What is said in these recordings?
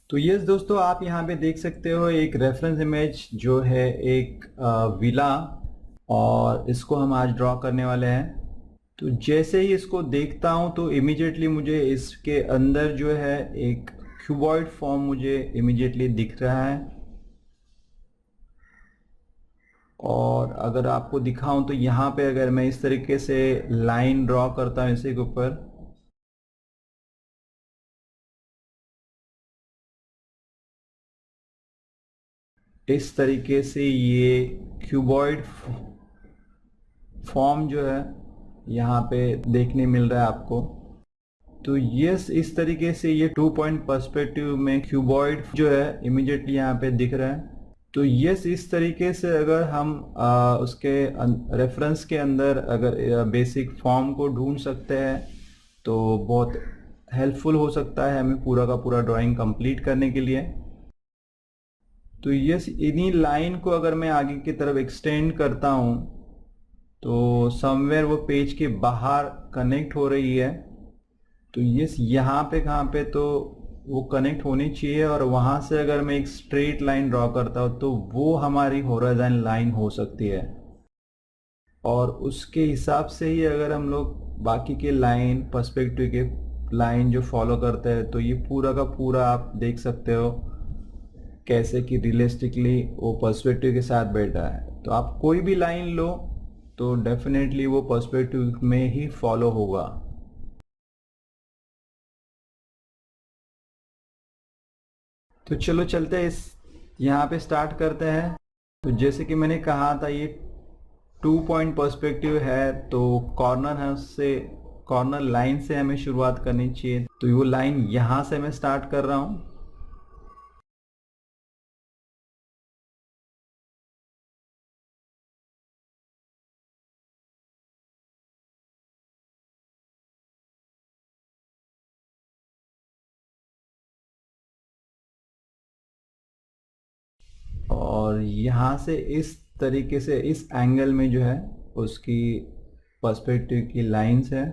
तो यस दोस्तों, आप यहाँ पे देख सकते हो एक रेफरेंस इमेज जो है एक विला, और इसको हम आज ड्रॉ करने वाले हैं। तो जैसे ही इसको देखता हूँ तो इमीडिएटली मुझे इसके अंदर जो है एक क्यूबॉइड फॉर्म मुझे इमीडिएटली दिख रहा है। और अगर आपको दिखाऊं तो यहाँ पे अगर मैं इस तरीके से लाइन ड्रॉ करता हूँ इसी के ऊपर, इस तरीके से ये क्यूबॉइड फॉर्म जो है यहाँ पे देखने मिल रहा है आपको। तो यस, इस तरीके से ये 2 पॉइंट पर्सपेक्टिव में क्यूबॉइड जो है इमीडिएटली यहाँ पे दिख रहा है। तो यस, इस तरीके से अगर हम उसके रेफरेंस के अंदर अगर बेसिक फॉर्म को ढूंढ सकते हैं तो बहुत हेल्पफुल हो सकता है हमें पूरा का पूरा ड्राइंग कंप्लीट करने के लिए। तो यस, इन्हीं लाइन को अगर मैं आगे की तरफ एक्सटेंड करता हूँ तो समवेयर वो पेज के बाहर कनेक्ट हो रही है। तो यस, यहाँ पे कहाँ पे तो वो कनेक्ट होनी चाहिए, और वहाँ से अगर मैं एक स्ट्रेट लाइन ड्रॉ करता हूँ तो वो हमारी हॉरिजॉन्टल लाइन हो सकती है। और उसके हिसाब से ही अगर हम लोग बाकी के लाइन पर्सपेक्टिव के लाइन जो फॉलो करते हैं तो ये पूरा का पूरा आप देख सकते हो कैसे कि रियलिस्टिकली वो पर्सपेक्टिव के साथ बैठ रहा है। तो आप कोई भी लाइन लो तो डेफिनेटली वो पर्सपेक्टिव में ही फॉलो होगा। तो चलो चलते हैं, इस यहाँ पे स्टार्ट करते हैं। तो जैसे कि मैंने कहा था ये 2 पॉइंट पर्सपेक्टिव है, तो कॉर्नर है उससे कॉर्नर लाइन से हमें शुरुआत करनी चाहिए। तो वो लाइन यहाँ से मैं स्टार्ट कर रहा हूँ। और यहाँ से इस तरीके से इस एंगल में जो है उसकी पर्सपेक्टिव की लाइंस है।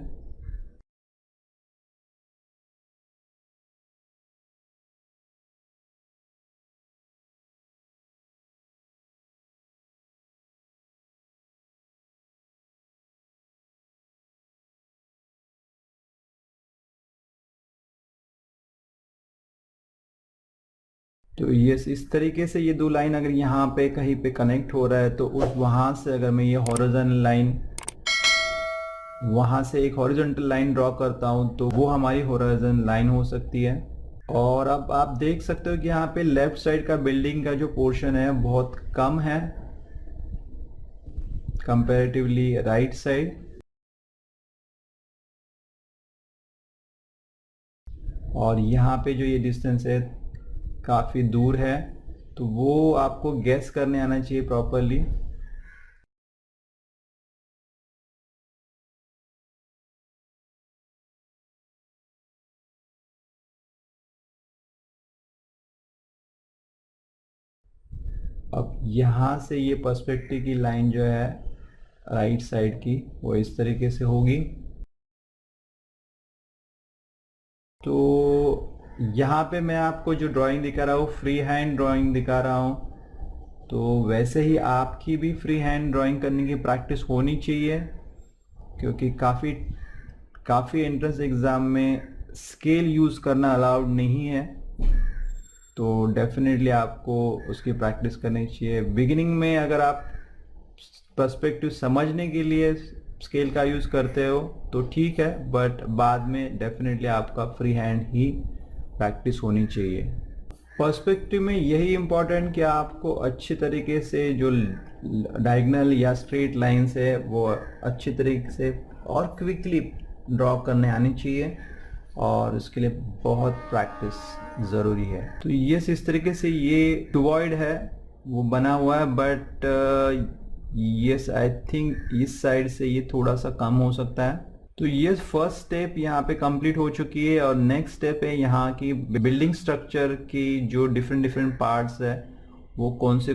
तो ये इस तरीके से ये दो लाइन अगर यहाँ पे कहीं पे कनेक्ट हो रहा है तो उस वहाँ से अगर मैं ये हॉरिजॉन्टल लाइन वहाँ से एक हॉरिजॉन्टल लाइन ड्रॉ करता हूँ तो वो हमारी हॉरिजॉन्टल लाइन हो सकती है। और अब आप देख सकते हो कि यहाँ पे लेफ्ट साइड का बिल्डिंग का जो पोर्शन है बहुत कम है कंपैरेटिवली राइट साइड। और यहाँ पे जो ये डिस्टेंस है काफ़ी दूर है, तो वो आपको गैस करने आना चाहिए प्रॉपरली। अब यहाँ से ये पर्सपेक्टिव की लाइन जो है राइट साइड की वो इस तरीके से होगी। तो यहाँ पे मैं आपको जो ड्राइंग दिखा रहा हूँ फ्री हैंड ड्राइंग दिखा रहा हूँ। तो वैसे ही आपकी भी फ्री हैंड ड्राइंग करने की प्रैक्टिस होनी चाहिए, क्योंकि काफ़ी एंट्रेंस एग्ज़ाम में स्केल यूज़ करना अलाउड नहीं है। तो डेफिनेटली आपको उसकी प्रैक्टिस करनी चाहिए। बिगिनिंग में अगर आप पर्सपेक्टिव समझने के लिए स्केल का यूज़ करते हो तो ठीक है, बट बाद में डेफिनेटली आपका फ्री हैंड ही प्रैक्टिस होनी चाहिए। पर्सपेक्टिव में यही इम्पोर्टेंट कि आपको अच्छे तरीके से जो डायगोनल या स्ट्रेट लाइंस है वो अच्छी तरीके से और क्विकली ड्रॉ करने आनी चाहिए, और इसके लिए बहुत प्रैक्टिस ज़रूरी है। तो ये इस तरीके से ये क्यूबॉइड है वो बना हुआ है, बट यस आई थिंक इस साइड से ये थोड़ा सा कम हो सकता है। तो ये फर्स्ट स्टेप यहाँ पे कंप्लीट हो चुकी है, और नेक्स्ट स्टेप है यहाँ की बिल्डिंग स्ट्रक्चर की जो डिफरेंट पार्ट्स है वो कौन से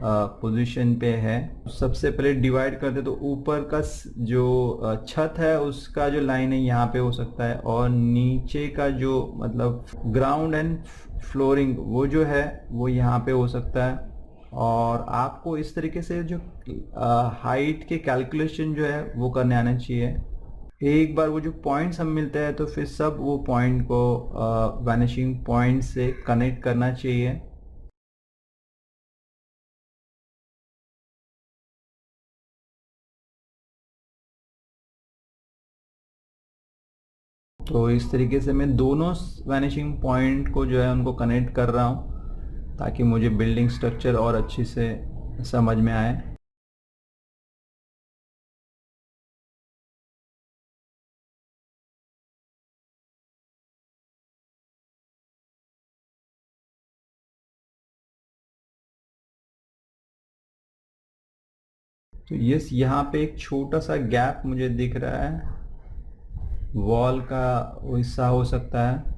पोजीशन पे है। सबसे पहले डिवाइड करते तो ऊपर का जो छत है उसका जो लाइन है यहाँ पे हो सकता है, और नीचे का जो मतलब ग्राउंड एंड फ्लोरिंग वो जो है वो यहाँ पे हो सकता है। और आपको इस तरीके से जो हाइट के कैलकुलेशन जो है वो करने आना चाहिए। एक बार वो जो पॉइंट्स हम मिलते हैं तो फिर सब वो पॉइंट को वैनिशिंग पॉइंट से कनेक्ट करना चाहिए। तो इस तरीके से मैं दोनों वैनिशिंग पॉइंट को जो है उनको कनेक्ट कर रहा हूँ ताकि मुझे बिल्डिंग स्ट्रक्चर और अच्छे से समझ में आए। तो यस, यहाँ पे एक छोटा सा गैप मुझे दिख रहा है, वॉल का वो हिस्सा हो सकता है।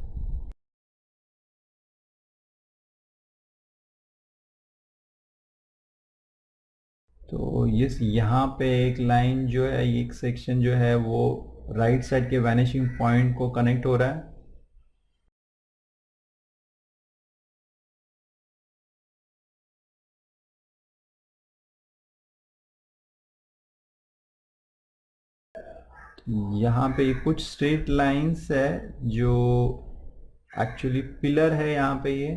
तो यस, यहाँ पे एक लाइन जो है, एक सेक्शन जो है वो राइट साइड के वैनिशिंग पॉइंट को कनेक्ट हो रहा है। यहाँ पे कुछ स्ट्रेट लाइंस है जो एक्चुअली पिलर है यहाँ पे ये।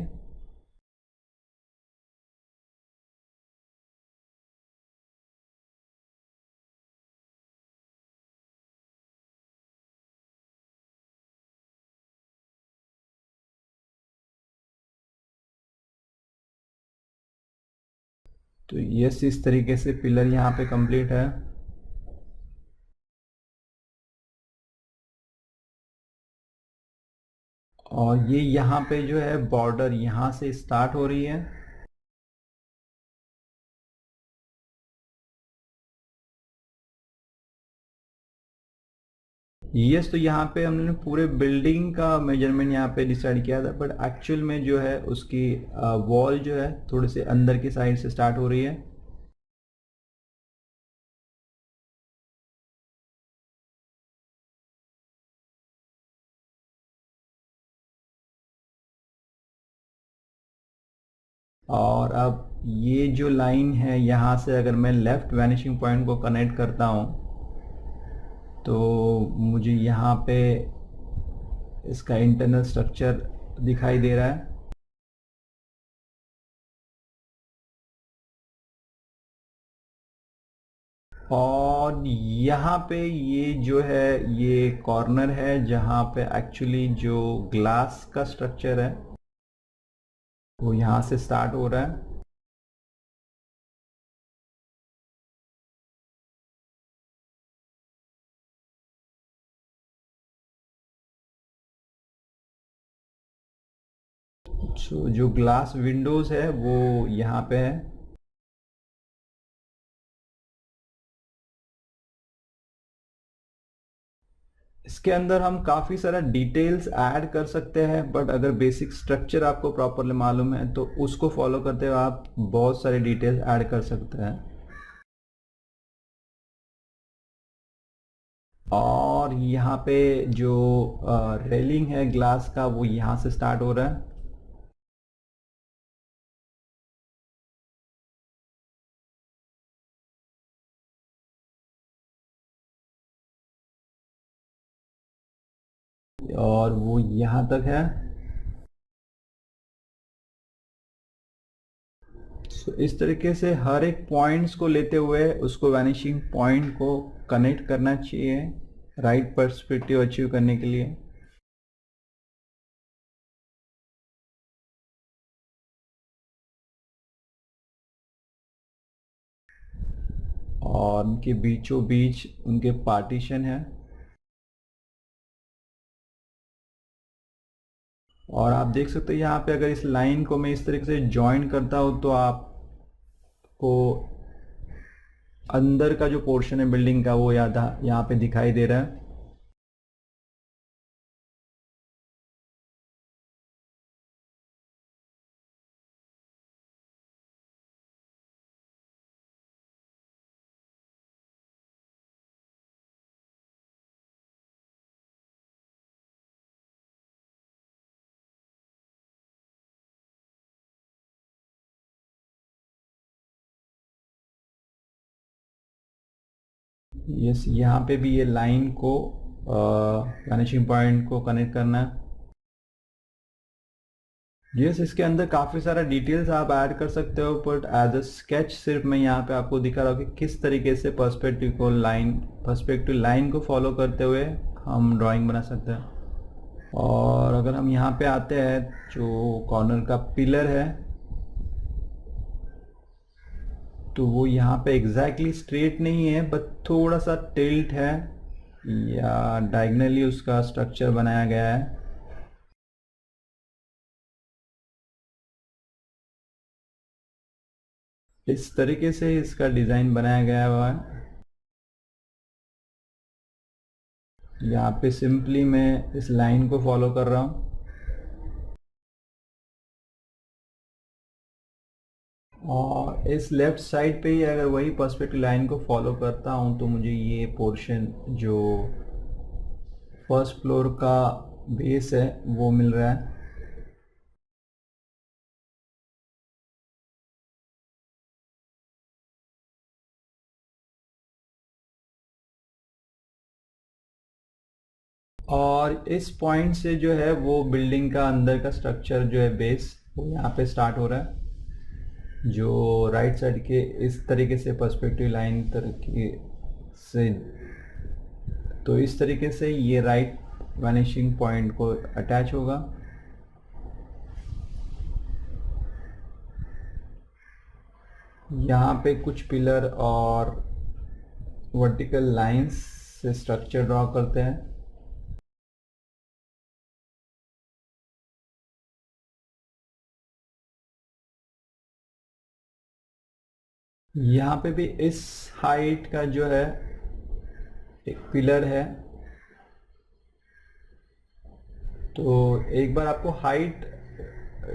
तो यस, इस तरीके से पिलर यहाँ पे कंप्लीट है। और ये यहाँ पे जो है बॉर्डर यहाँ से स्टार्ट हो रही है। यस, तो यहाँ पे हमने पूरे बिल्डिंग का मेजरमेंट यहाँ पे डिसाइड किया था, बट एक्चुअल में जो है उसकी वॉल जो है थोड़े से अंदर की साइड से स्टार्ट हो रही है। और अब ये जो लाइन है यहाँ से अगर मैं लेफ्ट वैनिशिंग पॉइंट को कनेक्ट करता हूँ तो मुझे यहाँ पे इसका इंटरनल स्ट्रक्चर दिखाई दे रहा है। और यहाँ पे ये जो है ये कॉर्नर है जहाँ पे एक्चुअली जो ग्लास का स्ट्रक्चर है वो यहाँ से स्टार्ट हो रहा है। जो ग्लास विंडोज है वो यहाँ पे है। इसके अंदर हम काफ़ी सारा डिटेल्स ऐड कर सकते हैं, बट अगर बेसिक स्ट्रक्चर आपको प्रॉपरली मालूम है तो उसको फॉलो करते हुए आप बहुत सारे डिटेल्स ऐड कर सकते हैं। और यहाँ पे जो रेलिंग है ग्लास का वो यहाँ से स्टार्ट हो रहा है। और वो यहाँ तक है। So, इस तरीके से हर एक पॉइंट्स को लेते हुए उसको वैनिशिंग पॉइंट को कनेक्ट करना चाहिए राइट पर्सपेक्टिव अचीव करने के लिए। और उनके बीचों बीच उनके पार्टीशन है। और आप देख सकते हैं यहाँ पे अगर इस लाइन को मैं इस तरीके से ज्वाइन करता हूँ तो आपको अंदर का जो पोर्शन है बिल्डिंग का वो यहाँ पे दिखाई दे रहा है। यस, यहाँ पे भी ये लाइन को वैनिशिंग पॉइंट को कनेक्ट करना है। यस, इसके अंदर काफ़ी सारा डिटेल्स आप ऐड कर सकते हो, बट एज अ स्केच सिर्फ मैं यहाँ पे आपको दिखा रहा हूँ कि किस तरीके से पर्सपेक्टिव लाइन को फॉलो करते हुए हम ड्राइंग बना सकते हैं। और अगर हम यहाँ पे आते हैं, जो कॉर्नर का पिलर है, तो वो यहाँ पे एग्जैक्टली स्ट्रेट नहीं है, बट थोड़ा सा टिल्ट है या डायगनली उसका स्ट्रक्चर बनाया गया है। इस तरीके से इसका डिज़ाइन बनाया गया हुआ है। यहाँ पे सिंपली मैं इस लाइन को फॉलो कर रहा हूँ, और इस लेफ्ट साइड पे ही अगर वही पर्सपेक्टिव लाइन को फॉलो करता हूँ तो मुझे ये पोर्शन जो फर्स्ट फ्लोर का बेस है वो मिल रहा है। और इस पॉइंट से जो है वो बिल्डिंग का अंदर का स्ट्रक्चर जो है बेस, वो यहाँ पे स्टार्ट हो रहा है, जो राइट साइड के इस तरीके से पर्सपेक्टिव लाइन तरीके से। तो इस तरीके से ये राइट वैनिशिंग पॉइंट को अटैच होगा। यहाँ पे कुछ पिलर और वर्टिकल लाइंस से स्ट्रक्चर ड्रॉ करते हैं। यहाँ पे भी इस हाइट का जो है एक पिलर है, तो एक बार आपको हाइट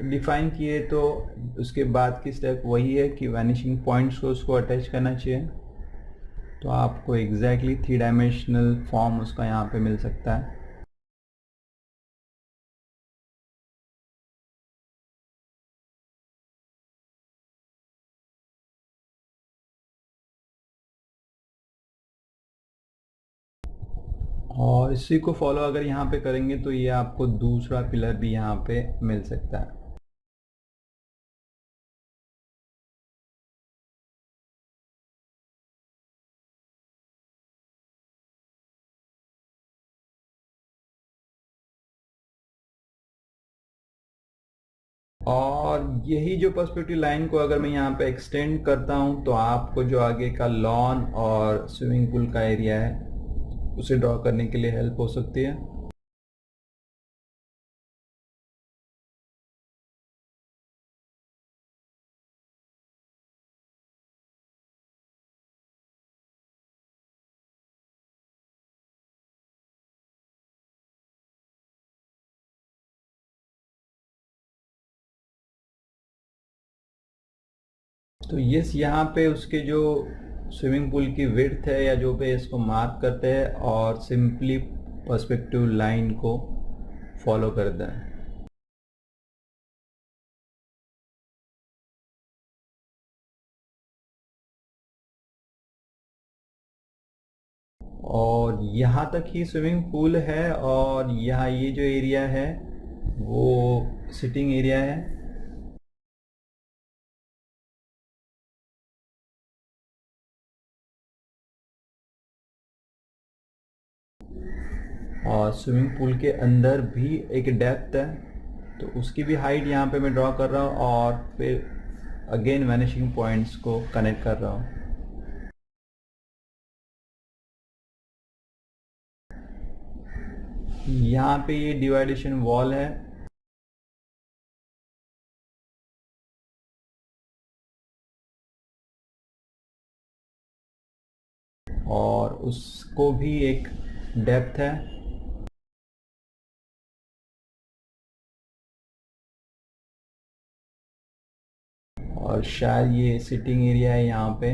डिफाइन किए तो उसके बाद की स्टेप वही है कि वैनिशिंग पॉइंट्स को उसको अटैच करना चाहिए, तो आपको एग्जैक्टली 3 डायमेंशनल फॉर्म उसका यहाँ पे मिल सकता है। और इसी को फॉलो अगर यहाँ पे करेंगे तो ये आपको दूसरा पिलर भी यहाँ पे मिल सकता है। और यही जो पर्सपेक्टिव लाइन को अगर मैं यहाँ पे एक्सटेंड करता हूँ तो आपको जो आगे का लॉन और स्विमिंग पूल का एरिया है उसे ड्रॉ करने के लिए हेल्प हो सकती है। तो यस, यहाँ पे उसके जो स्विमिंग पूल की विड्थ है या जो पे इसको मार्क करते हैं और सिंपली पर्सपेक्टिव लाइन को फॉलो करते हैं। और यहाँ तक ही स्विमिंग पूल है, और यहाँ ये जो एरिया है वो सिटिंग एरिया है। और स्विमिंग पूल के अंदर भी एक डेप्थ है, तो उसकी भी हाइट यहाँ पे मैं ड्रॉ कर रहा हूँ, और फिर अगेन वैनिशिंग पॉइंट्स को कनेक्ट कर रहा हूँ। यहाँ पे ये डिवाइडेशन वॉल है, और उसको भी एक डेप्थ है। और शायद ये सिटिंग एरिया है यहाँ पे।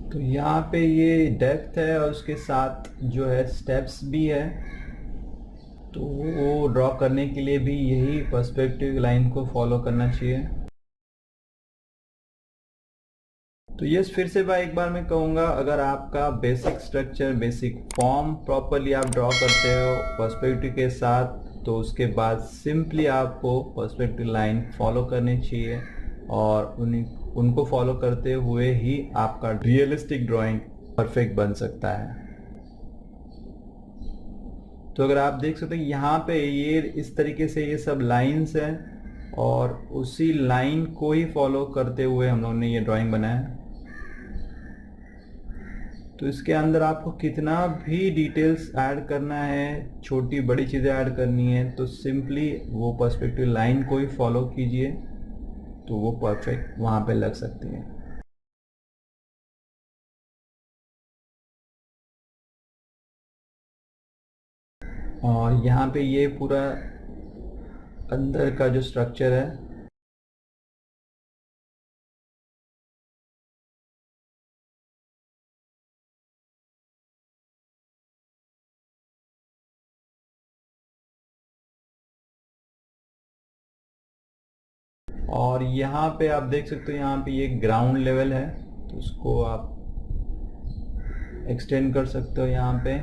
तो यहाँ पे ये डेप्थ है और उसके साथ जो है स्टेप्स भी है, तो वो ड्रॉ करने के लिए भी यही पर्सपेक्टिव लाइन को फॉलो करना चाहिए। तो यस, फिर से भाई एक बार मैं कहूँगा, अगर आपका basic structure, basic form properly आप ड्रॉ करते हो पर्सपेक्टिव के साथ, तो उसके बाद सिंपली आपको पर्सपेक्टिव लाइन फॉलो करनी चाहिए और उनको फॉलो करते हुए ही आपका रियलिस्टिक ड्राइंग परफेक्ट बन सकता है। तो अगर आप देख सकते हैं यहाँ पे ये इस तरीके से ये सब लाइंस हैं और उसी लाइन को ही फॉलो करते हुए हम लोगों ने ये ड्राइंग बनाया है। तो इसके अंदर आपको कितना भी डिटेल्स ऐड करना है, छोटी बड़ी चीज़ें ऐड करनी है, तो सिंपली वो पर्सपेक्टिव लाइन को ही फॉलो कीजिए, तो वो परफेक्ट वहाँ पे लग सकती है। और यहाँ पे ये पूरा अंदर का जो स्ट्रक्चर है, और यहाँ पे आप देख सकते हो यहाँ पे ये ग्राउंड लेवल है, तो उसको आप एक्सटेंड कर सकते हो यहाँ पे।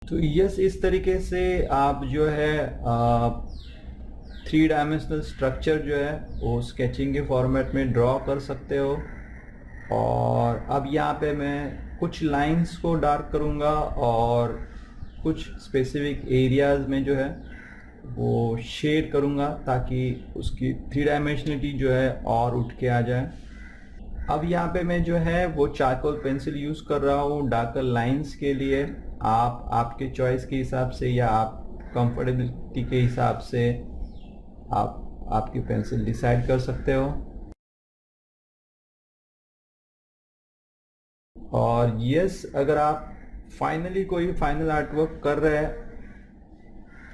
तो यस, इस तरीके से आप जो है 3 डायमेंशनल स्ट्रक्चर जो है वो स्केचिंग के फॉर्मेट में ड्रॉ कर सकते हो। और अब यहाँ पे मैं कुछ लाइंस को डार्क करूँगा और कुछ स्पेसिफिक एरियाज में जो है वो शेड करूँगा, ताकि उसकी 3 डायमेंशनलिटी जो है और उठ के आ जाए। अब यहाँ पे मैं जो है वो चारकोल पेंसिल यूज़ कर रहा हूँ डार्कर लाइंस के लिए। आप आपके चॉइस के हिसाब से या आप कंफर्टेबिलिटी के हिसाब से आप आपकी पेंसिल डिसाइड कर सकते हो। और यस, अगर आप फाइनली कोई फाइनल आर्टवर्क कर रहे हैं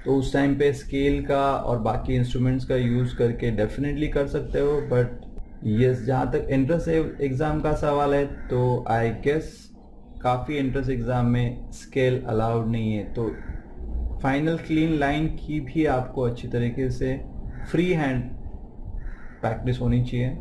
तो उस टाइम पे स्केल का और बाकी इंस्ट्रूमेंट्स का यूज़ करके डेफिनेटली कर सकते हो। बट यस, जहाँ तक एंट्रेंस एग्ज़ाम का सवाल है, तो आई गेस काफ़ी एंट्रेंस एग्ज़ाम में स्केल अलाउड नहीं है, तो फाइनल क्लीन लाइन की भी आपको अच्छी तरीके से फ्री हैंड प्रैक्टिस होनी चाहिए।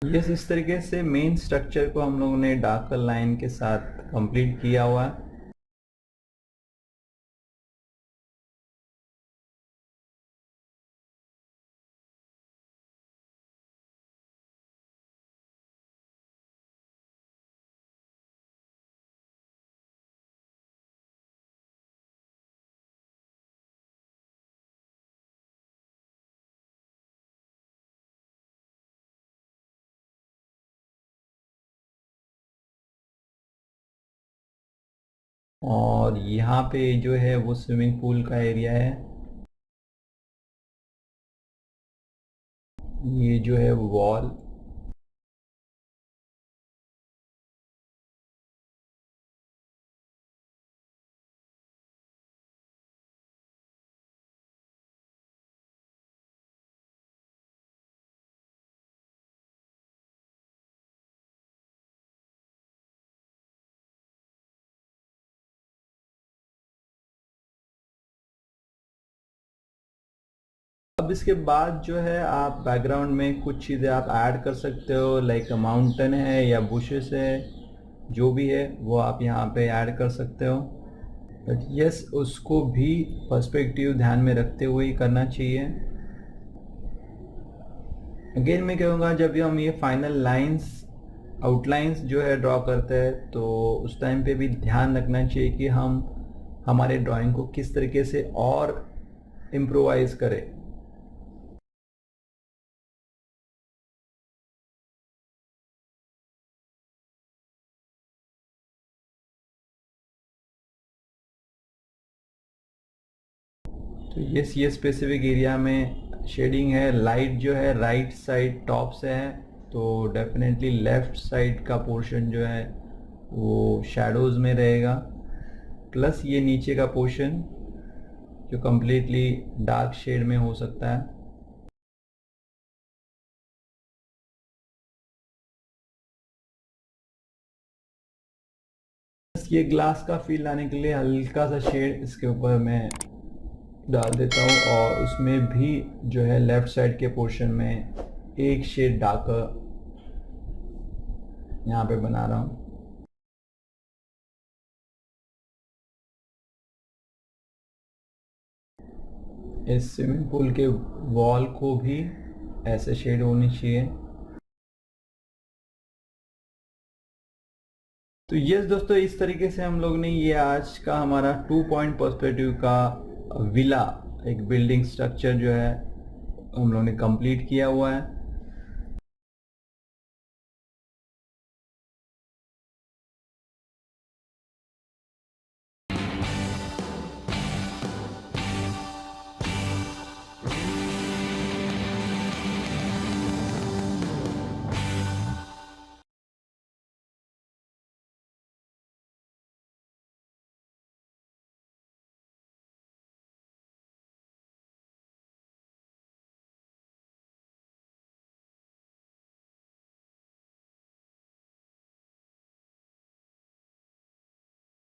यस, इस तरीके से मेन स्ट्रक्चर को हम लोगों ने डार्कर लाइन के साथ कंप्लीट किया हुआ है। और यहाँ पे जो है वो स्विमिंग पूल का एरिया है। ये जो है वॉल, अब इसके बाद जो है आप बैकग्राउंड में कुछ चीज़ें आप ऐड कर सकते हो, लाइक माउंटेन है या बुशेस है, जो भी है वो आप यहाँ पे ऐड कर सकते हो। बट यस, उसको भी पर्सपेक्टिव ध्यान में रखते हुए ही करना चाहिए। अगेन मैं कहूँगा, जब भी हम ये फाइनल लाइंस आउटलाइंस जो है ड्रॉ करते हैं, तो उस टाइम पे भी ध्यान रखना चाहिए कि हम हमारे ड्राइंग को किस तरीके से और इम्प्रोवाइज करें। तो ये स्पेसिफिक एरिया में शेडिंग है, लाइट जो है राइट साइड टॉप से है, तो डेफिनेटली लेफ्ट साइड का पोर्शन जो है वो शैडोज़ में रहेगा, प्लस ये नीचे का पोर्शन जो कम्प्लीटली डार्क शेड में हो सकता है। ये ग्लास का फील लाने के लिए हल्का सा शेड इसके ऊपर मैं डाल देता हूँ, और उसमें भी जो है लेफ्ट साइड के पोर्शन में एक शेड डार्कर यहाँ पे बना रहा हूँ। इस स्विमिंग पूल के वॉल को भी ऐसे शेड होनी चाहिए। तो यस दोस्तों, इस तरीके से हम लोग ने ये आज का हमारा 2 पॉइंट पर्सपेक्टिव का विला, एक बिल्डिंग स्ट्रक्चर जो है हम लोग ने कंप्लीट किया हुआ है।